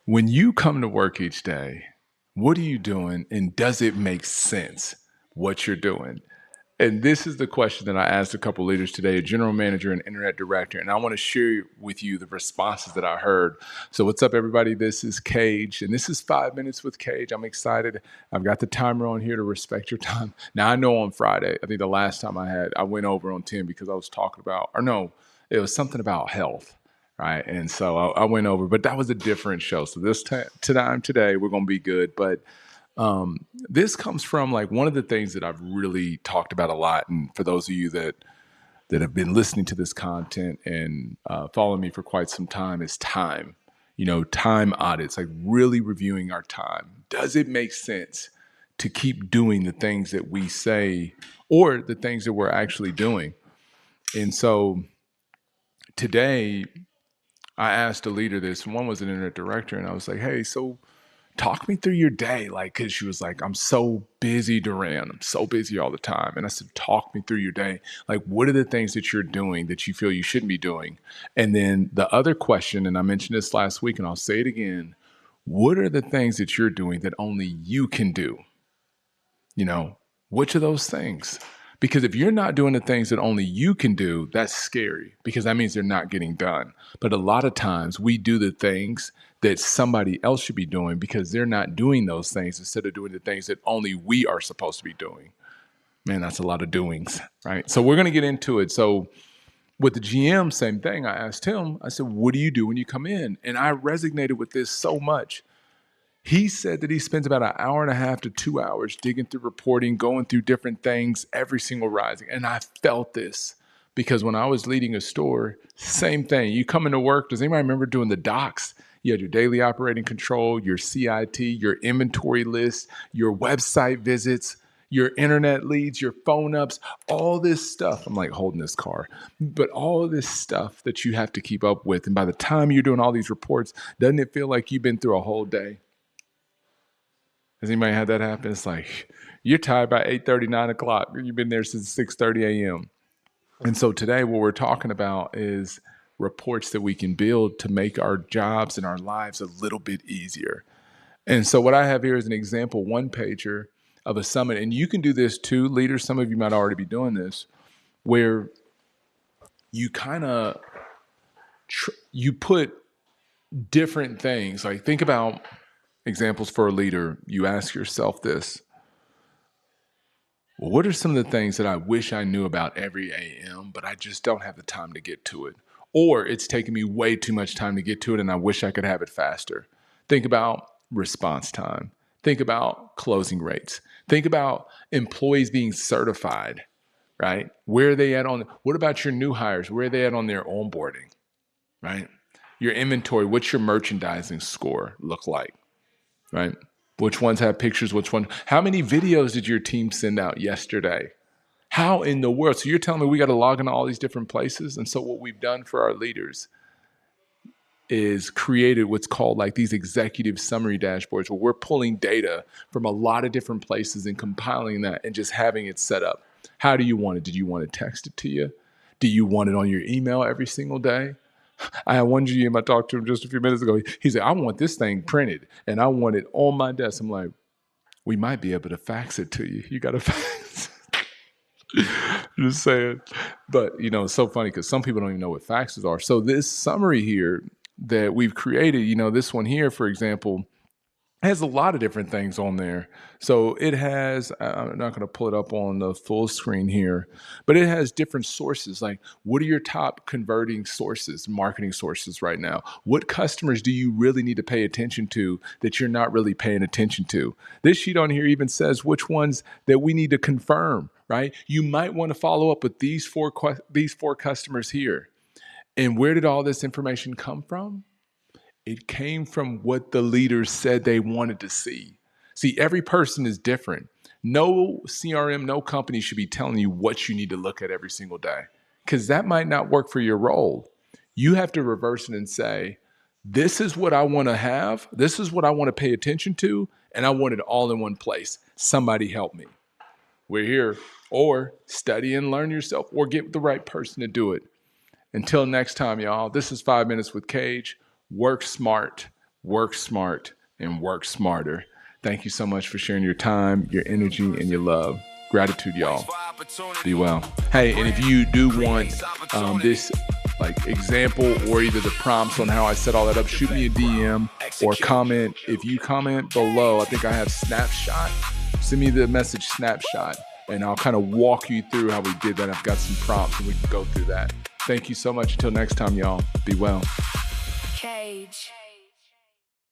When you come to work each day, what are you doing and does it make sense what you're doing? And this is the question that I asked a couple leaders today, a general manager and internet director, and I want to share with you the responses that I heard. So what's up, everybody? This is Cage, and this is 5 Minutes with Cage. I'm excited. I've got the timer on here to respect your time. Now, I know on Friday, I think the last time I went over on 10 because I was talking about, or no, it was something about health. Right. And so I went over, but that was a different show. So this time today, we're going to be good. But this comes from like one of the things that I've really talked about a lot. And for those of you that have been listening to this content and following me for quite some time is time, time audits, like really reviewing our time. Does it make sense to keep doing the things that we say or the things that we're actually doing? And so today, I asked a leader this, and one was an internet director, and I was like, hey, so talk me through your day. Like, cause she was like, I'm so busy, Durran. I'm so busy all the time. And I said, talk me through your day. Like, what are the things that you're doing that you feel you shouldn't be doing? And then the other question, and I mentioned this last week and I'll say it again, what are the things that you're doing that only you can do? Which of those things? Because if you're not doing the things that only you can do, that's scary because that means they're not getting done. But a lot of times we do the things that somebody else should be doing because they're not doing those things instead of doing the things that only we are supposed to be doing. Man, that's a lot of doings, right? So we're going to get into it. So with the GM, same thing. I asked him, I said, what do you do when you come in? And I resonated with this so much. He said that he spends about an hour and a half to 2 hours digging through reporting, going through different things every single rising. And I felt this because when I was leading a store, same thing. You come into work. Does anybody remember doing the docs? You had your daily operating control, your CIT, your inventory list, your website visits, your internet leads, your phone ups, all this stuff. I'm like holding this car, but all of this stuff that you have to keep up with. And by the time you're doing all these reports, doesn't it feel like you've been through a whole day? Has anybody had that happen? It's like you're tired by 8:30, 9 o'clock. You've been there since 6:30 a.m. And so today what we're talking about is reports that we can build to make our jobs and our lives a little bit easier. And so what I have here is an example one-pager of a summit. And you can do this too, leaders. Some of you might already be doing this, where you kind of you put different things. Like think about examples for a leader. You ask yourself this. Well, what are some of the things that I wish I knew about every AM, but I just don't have the time to get to it? Or it's taking me way too much time to get to it and I wish I could have it faster. Think about response time. Think about closing rates. Think about employees being certified, right? Where are they at what about your new hires? Where are they at on their onboarding, right? Your inventory, what's your merchandising score look like, right? Which ones have pictures? How many videos did your team send out yesterday? How in the world? So you're telling me we got to log into all these different places? And so what we've done for our leaders is created what's called like these executive summary dashboards where we're pulling data from a lot of different places and compiling that and just having it set up. How do you want it? Did you want to text it to you? Do you want it on your email every single day? I had one GM, I talked to him just a few minutes ago. He said, I want this thing printed and I want it on my desk. I'm like, we might be able to fax it to you. You got to fax it. Just saying. But, it's so funny because some people don't even know what faxes are. So this summary here that we've created, this one here, for example, has a lot of different things on there. So it has, I'm not going to pull it up on the full screen here, but it has different sources. Like, what are your top converting sources, marketing sources right now? What customers do you really need to pay attention to that you're not really paying attention to? This sheet on here even says which ones that we need to confirm, right? You might want to follow up with these four customers here. And where did all this information come from? It came from what the leaders said they wanted to see. See, every person is different. No CRM, no company should be telling you what you need to look at every single day because that might not work for your role. You have to reverse it and say, this is what I want to have. This is what I want to pay attention to. And I want it all in one place. Somebody help me. We're here. Or study and learn yourself or get the right person to do it. Until next time, y'all, this is 5 Minutes with Cage. Work smart, work smart, and work smarter. Thank you so much for sharing your time, your energy, and your love. Gratitude, y'all. Be well. Hey, and if you do want this example or either the prompts on how I set all that up, shoot me a DM or comment. If you comment below, I think I have Snapshot. Send me the message Snapshot, and I'll kind of walk you through how we did that. I've got some prompts, and we can go through that. Thank you so much. Until next time, y'all. Be well. Cage.